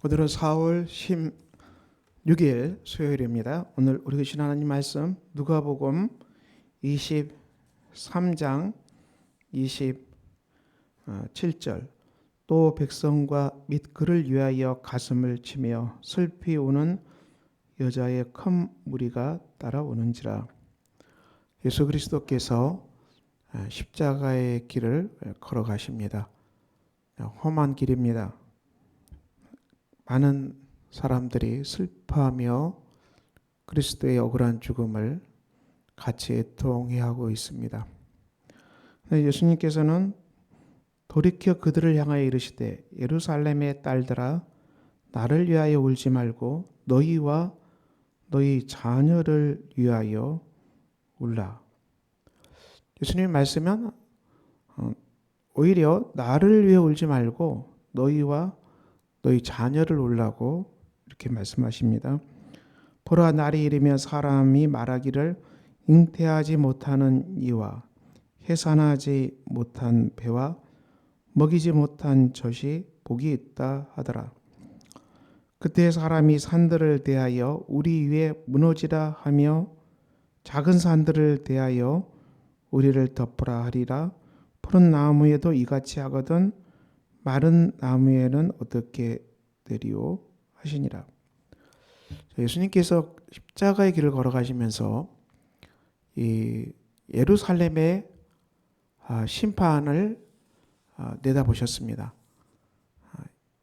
오늘은 4월 16일 수요일입니다. 오늘 우리 주신 하나님 말씀 누가복음 23장 27절. 또 백성과 및 그를 위하여 가슴을 치며 슬피 우는 여자의 큰 무리가 따라오는지라. 예수 그리스도께서 십자가의 길을 걸어가십니다. 험한 길입니다. 많은 사람들이 슬퍼하며 그리스도의 억울한 죽음을 같이 애통해하고 있습니다. 예수님께서는 돌이켜 그들을 향하여 이르시되 예루살렘의 딸들아 나를 위하여 울지 말고 너희와 너희 자녀를 위하여 울라. 예수님의 말씀은 오히려 나를 위해 울지 말고 너희와 너희 자녀를 울라고 이렇게 말씀하십니다. 보라 날이 이르면 사람이 말하기를 잉태하지 못하는 이와 해산하지 못한 배와 먹이지 못한 젖이 복이 있다 하더라. 그때 사람이 산들을 대하여 우리 위에 무너지라 하며 작은 산들을 대하여 우리를 덮으라 하리라. 푸른 나무에도 이같이 하거든 마른 나무에는 어떻게 되리오 하시니라. 예수님께서 십자가의 길을 걸어가시면서 이 예루살렘의 심판을 내다보셨습니다.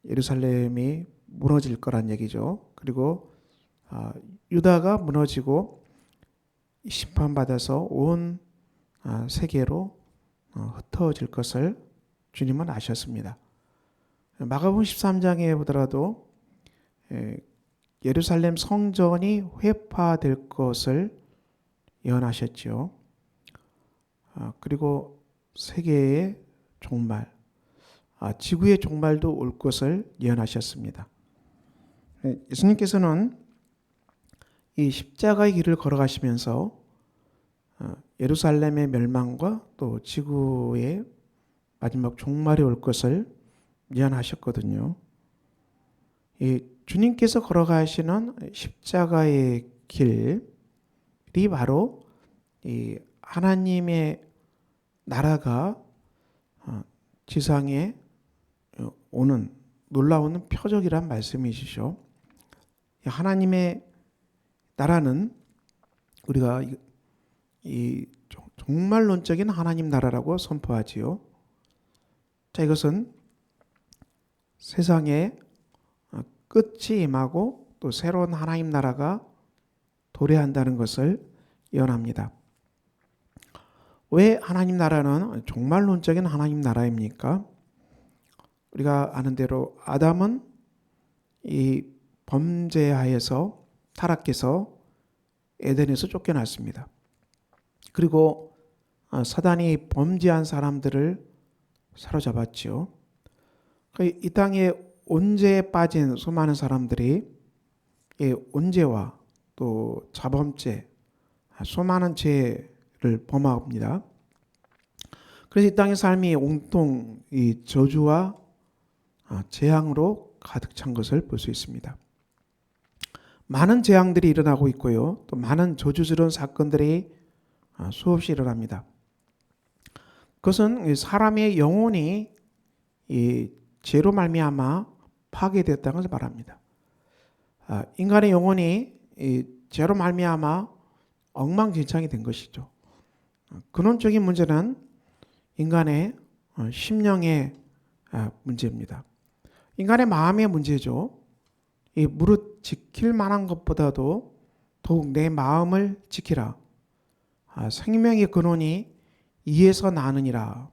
예루살렘이 무너질 거란 얘기죠. 그리고 유다가 무너지고 심판받아서 온 세계로 흩어질 것을 주님은 아셨습니다. 마가복음 13장에 보더라도 예루살렘 성전이 회파될 것을 예언하셨죠. 그리고 세계의 종말, 지구의 종말도 올 것을 예언하셨습니다. 예수님께서는 이 십자가의 길을 걸어가시면서 예루살렘의 멸망과 또 지구의 마지막 종말이 올 것을 예언하셨거든요. 이 주님께서 걸어가시는 십자가의 길이 바로 이 하나님의 나라가 지상에 오는 놀라운 표적이란 말씀이시죠. 하나님의 나라는 우리가 이 종말론적인 하나님 나라라고 선포하지요. 자, 이것은 세상에 끝이 임하고 또 새로운 하나님 나라가 도래한다는 것을 예언합니다. 왜 하나님 나라는 종말론적인 하나님 나라입니까? 우리가 아는 대로 아담은 이 범죄하에서 타락해서 에덴에서 쫓겨났습니다. 그리고 사단이 범죄한 사람들을 사로잡았죠. 이 땅에 온죄에 빠진 수많은 사람들이 온죄와 또 자범죄, 수많은 죄를 범합니다. 그래서 이 땅의 삶이 온통 이 저주와 재앙으로 가득 찬 것을 볼 수 있습니다. 많은 재앙들이 일어나고 있고요. 또 많은 저주스러운 사건들이 수없이 일어납니다. 그것은 사람의 영혼이 이 죄로 말미암아 파괴되었다는 것을 말합니다. 인간의 영혼이 이 죄로 말미암아 엉망진창이 된 것이죠. 근원적인 문제는 인간의 심령의 문제입니다. 인간의 마음의 문제죠. 이 무릇 지킬 만한 것보다도 더욱 내 마음을 지키라. 생명의 근원이 이에서 나느니라.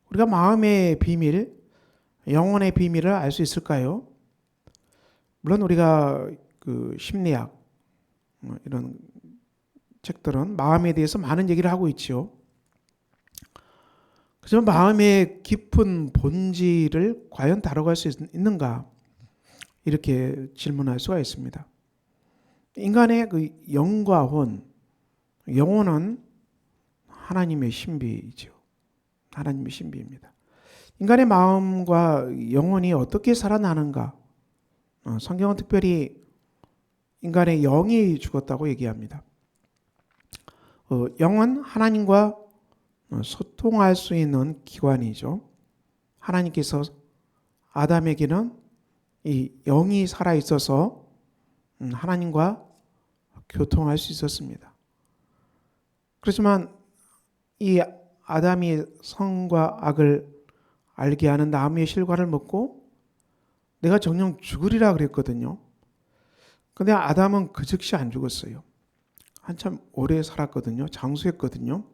우리가 마음의 비밀, 영혼의 비밀을 알 수 있을까요? 물론 우리가 그 심리학 이런 책들은 마음에 대해서 많은 얘기를 하고 있지요. 그렇지만 마음의 깊은 본질을 과연 다뤄갈 수 있는가? 이렇게 질문할 수가 있습니다. 인간의 그 영과 혼, 영혼은 하나님의 신비이죠. 하나님의 신비입니다. 인간의 마음과 영혼이 어떻게 살아나는가? 성경은 특별히 인간의 영이 죽었다고 얘기합니다. 영은 하나님과 소통할 수 있는 기관이죠. 하나님께서 아담에게는 이 영이 살아 있어서 하나님과 교통할 수 있었습니다. 그렇지만 이 아담이 선과 악을 알게 하는 나무의 실과를 먹고 내가 정녕 죽으리라 그랬거든요. 근데 아담은 그 즉시 안 죽었어요. 한참 오래 살았거든요. 장수했거든요.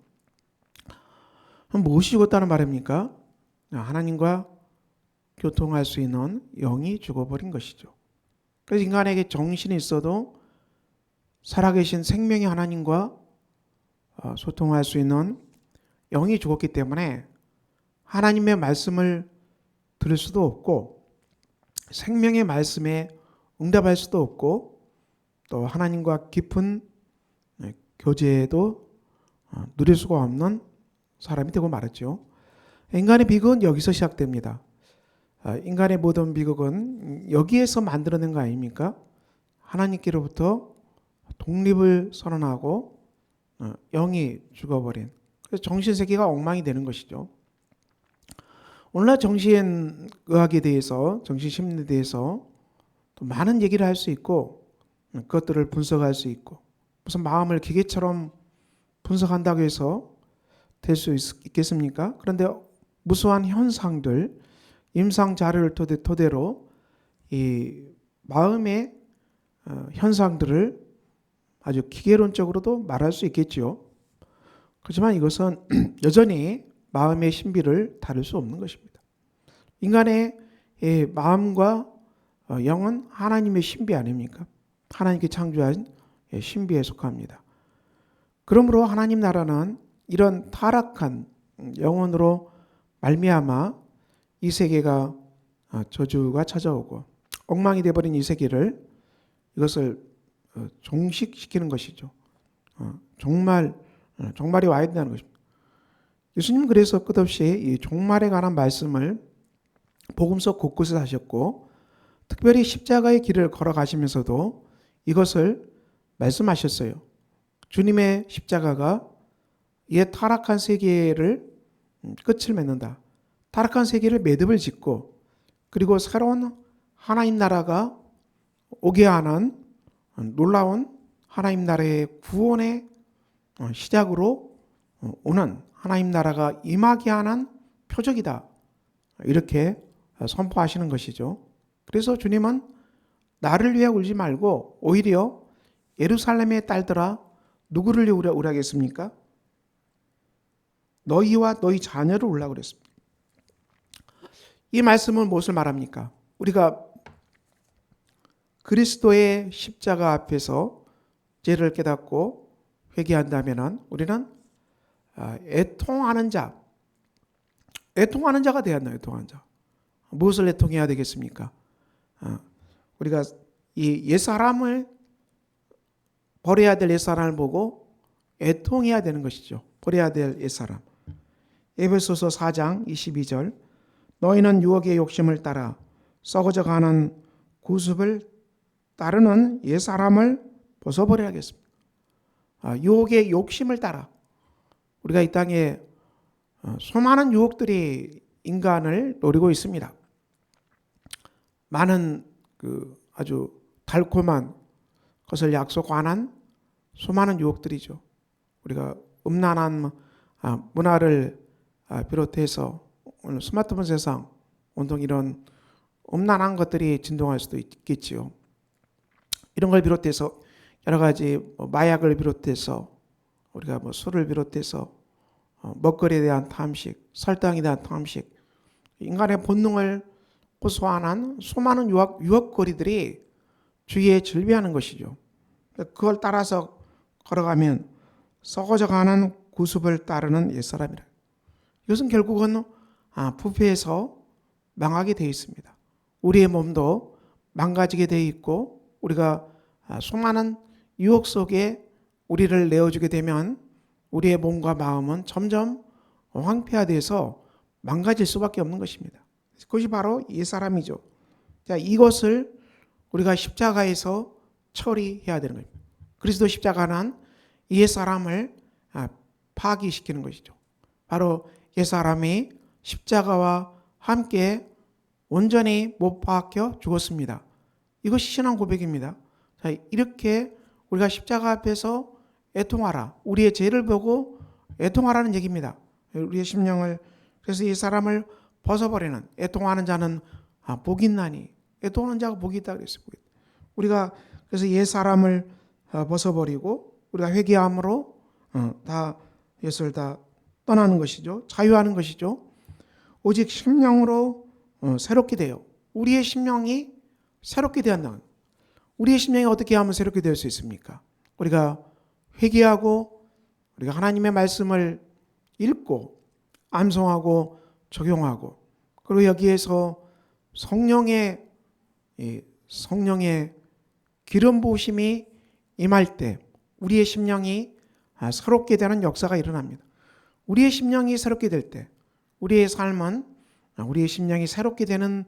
무엇이 죽었다는 말입니까? 하나님과 교통할 수 있는 영이 죽어버린 것이죠. 그래서 인간에게 정신이 있어도 살아계신 생명의 하나님과 소통할 수 있는 영이 죽었기 때문에 하나님의 말씀을 들을 수도 없고 생명의 말씀에 응답할 수도 없고 또 하나님과 깊은 교제도 누릴 수가 없는 사람이 되고 말았죠. 인간의 비극은 여기서 시작됩니다. 인간의 모든 비극은 여기에서 만들어낸 거 아닙니까? 하나님께로부터 독립을 선언하고 영이 죽어버린, 그래서 정신세계가 엉망이 되는 것이죠. 오늘날 정신의학에 대해서, 정신심리에 대해서 또 많은 얘기를 할 수 있고 그것들을 분석할 수 있고 무슨 마음을 기계처럼 분석한다고 해서 될 수 있겠습니까? 그런데 무수한 현상들, 임상 자료를 토대로 이 마음의 현상들을 아주 기계론적으로도 말할 수 있겠지요. 그렇지만 이것은 여전히 마음의 신비를 다룰 수 없는 것입니다. 인간의 마음과 영은 하나님의 신비 아닙니까? 하나님께 창조한 신비에 속합니다. 그러므로 하나님 나라는 이런 타락한 영혼으로 말미암아 이 세계가 저주가 찾아오고 엉망이 되어버린 이 세계를 이것을 종식시키는 것이죠. 종말이 와야 된다는 것입니다. 예수님 그래서 끝없이 이 종말에 관한 말씀을 복음서 곳곳에 하셨고 특별히 십자가의 길을 걸어가시면서도 이것을 말씀하셨어요. 주님의 십자가가 이 타락한 세계를 끝을 맺는다. 타락한 세계를 매듭을 짓고 그리고 새로운 하나님 나라가 오게 하는 놀라운 하나님 나라의 구원의 시작으로 오는 하나님 나라가 임하게 하는 표적이다. 이렇게 선포하시는 것이죠. 그래서 주님은 나를 위해 울지 말고 오히려 예루살렘의 딸들아 누구를 위해 울하겠습니까? 너희와 너희 자녀를 울라고 그랬습니다. 이 말씀은 무엇을 말합니까? 우리가 그리스도의 십자가 앞에서 죄를 깨닫고 회개한다면 우리는 애통하는 자가 되어야 한다. 애통하는 자. 무엇을 애통해야 되겠습니까? 우리가 이 옛사람을 버려야 될 옛사람을 보고 애통해야 되는 것이죠. 버려야 될 옛사람. 에베소서 4장 22절 너희는 유혹의 욕심을 따라 썩어져가는 구습을 따르는 옛사람을 벗어버려야겠습니다. 유혹의 욕심을 따라 우리가 이 땅에 수많은 유혹들이 인간을 노리고 있습니다. 많은 아주 달콤한 것을 약속하는 수많은 유혹들이죠. 우리가 음란한 문화를 비롯해서 오늘 스마트폰 세상 온통 이런 음란한 것들이 진동할 수도 있겠지요. 이런 걸 비롯해서 여러 가지 마약을 비롯해서 우리가 술을 비롯해서 먹거리에 대한 탐식, 설탕에 대한 탐식, 인간의 본능을 호소하는 수많은 유혹거리들이 주위에 즐비하는 것이죠. 그걸 따라서 걸어가면 썩어져가는 구습을 따르는 옛사람이라. 이것은 결국은 부패해서 망하게 되어 있습니다. 우리의 몸도 망가지게 되어 있고 우리가 수많은 유혹 속에 우리를 내어주게 되면 우리의 몸과 마음은 점점 황폐화돼서 망가질 수밖에 없는 것입니다. 그것이 바로 옛사람이죠. 자, 이것을 우리가 십자가에서 처리해야 되는 겁니다. 그리스도 십자가는 옛사람을 파기시키는 것이죠. 바로 옛사람이 십자가와 함께 온전히 못 박혀 죽었습니다. 이것이 신앙 고백입니다. 자, 이렇게 우리가 십자가 앞에서 애통하라. 우리의 죄를 보고 애통하라는 얘기입니다. 우리의 심령을, 그래서 이 사람을 벗어버리는, 애통하는 자는 복이 있나니, 애통하는 자가 복이 있다 그랬어요. 우리가 그래서 옛 사람을 벗어버리고 우리가 회개함으로 다 예수를 다 떠나는 것이죠. 자유하는 것이죠. 오직 심령으로 새롭게 돼요. 우리의 심령이 새롭게 되었다. 우리의 심령이 어떻게 하면 새롭게 될 수 있습니까? 우리가 회개하고 우리가 하나님의 말씀을 읽고 암송하고 적용하고, 그리고 여기에서 성령의 기름 부으심이 임할 때 우리의 심령이 새롭게 되는 역사가 일어납니다. 우리의 심령이 새롭게 될 때, 우리의 삶은 우리의 심령이 새롭게 되는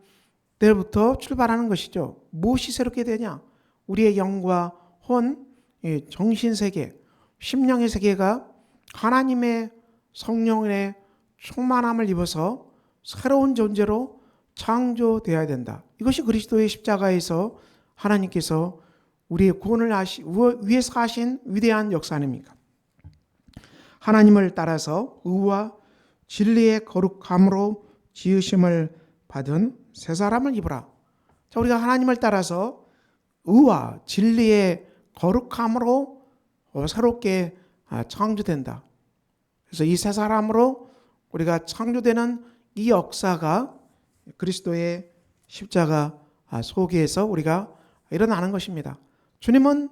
때부터 출발하는 것이죠. 무엇이 새롭게 되냐? 우리의 영과 혼, 정신세계, 심령의 세계가 하나님의 성령의 충만함을 입어서 새로운 존재로 창조되어야 된다. 이것이 그리스도의 십자가에서 하나님께서 우리의 구원을 위해서 하신 위대한 역사 아닙니까? 하나님을 따라서 의와 진리의 거룩함으로 지으심을 받은 새 사람을 입으라. 자, 우리가 하나님을 따라서 의와 진리의 거룩함으로 새롭게 창조된다. 그래서 이 새 사람으로 우리가 창조되는 이 역사가 그리스도의 십자가 속에서 우리가 일어나는 것입니다. 주님은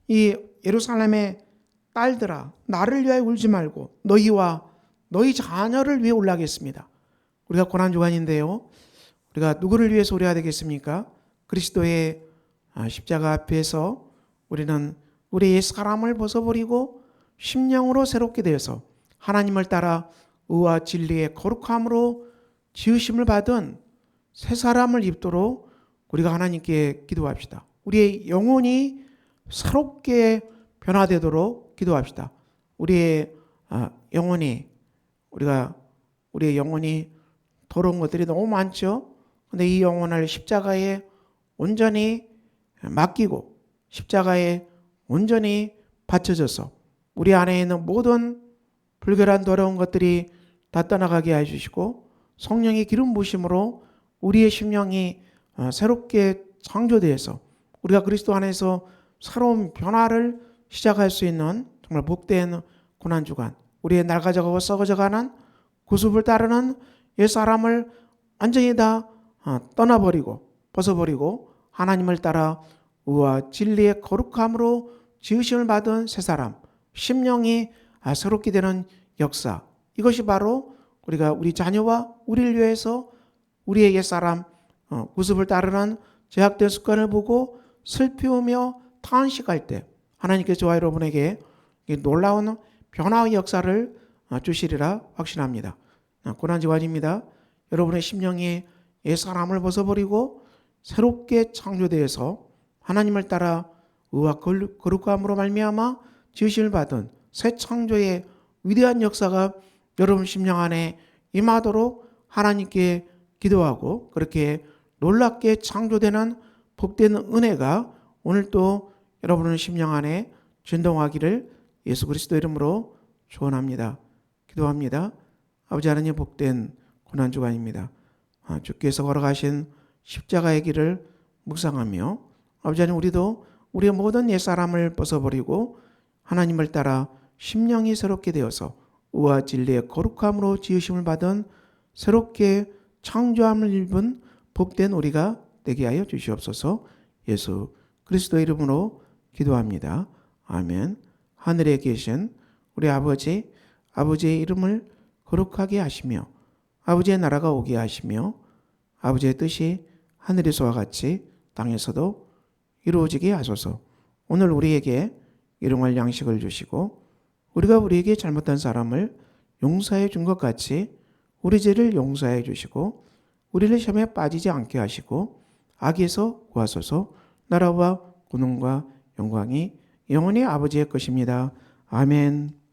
이 예루살렘의 딸들아, 나를 위하여 울지 말고 너희와 너희 자녀를 위해 울라겠습니다. 우리가 고난주간인데요, 우리가 누구를 위해서 울어야 되겠습니까? 그리스도의 십자가 앞에서 우리는 우리의 사람을 벗어버리고 심령으로 새롭게 되어서 하나님을 따라 의와 진리의 거룩함으로 지으심을 받은 새 사람을 입도록 우리가 하나님께 기도합시다. 우리의 영혼이 새롭게 변화되도록 기도합시다. 우리의 영혼이 더러운 것들이 너무 많죠. 근데 이 영혼을 십자가에 온전히 맡기고 십자가에 온전히 바쳐져서 우리 안에 있는 모든 불결한 더러운 것들이 다 떠나가게 해주시고 성령의 기름 부으심으로 우리의 심령이 새롭게 창조되어서 우리가 그리스도 안에서 새로운 변화를 시작할 수 있는 정말 복된 고난주간, 우리의 낡아져가고 썩어져가는 구습을 따르는 옛사람을 완전히 다 떠나버리고 벗어버리고 하나님을 따라 의와 진리의 거룩함으로 지으심을 받은 새사람, 심령이 새롭게 되는 역사, 이것이 바로 우리가 우리 자녀와 우리를 위해서 우리의 옛사람 구습을 따르는 죄악된 습관을 보고 슬피우며 탄식할 때 하나님께서 저와 여러분에게 놀라운 변화의 역사를 주시리라 확신합니다. 고난주간입니다. 여러분의 심령이 옛사람을 벗어버리고 새롭게 창조되어서 하나님을 따라 의와 거룩함으로 말미암아 지으심을 받은 새 창조의 위대한 역사가 여러분 심령 안에 임하도록 하나님께 기도하고, 그렇게 놀랍게 창조되는 복된 은혜가 오늘 또 여러분의 심령 안에 진동하기를 예수 그리스도 이름으로 축원합니다. 기도합니다. 아버지 하나님, 복된 고난주간입니다. 주께서 걸어가신 십자가의 길을 묵상하며 아버지 하나님, 우리도 우리의 모든 옛사람을 벗어버리고 하나님을 따라 심령이 새롭게 되어서 의와 진리의 거룩함으로 지으심을 받은 새롭게 창조함을 입은 복된 우리가 되게 하여 주시옵소서. 예수 그리스도의 이름으로 기도합니다. 아멘. 하늘에 계신 우리 아버지의 이름을 거룩하게 하시며 아버지의 나라가 오게 하시며 아버지의 뜻이 하늘에서와 같이 땅에서도 이루어지게 하소서. 오늘 우리에게 일용할 양식을 주시고 우리가 우리에게 잘못한 사람을 용서해 준 것 같이 우리 죄를 용서해 주시고 우리를 시험에 빠지지 않게 하시고 악에서 구하소서. 나라와 권능과 영광이 영원히 아버지의 것입니다. 아멘.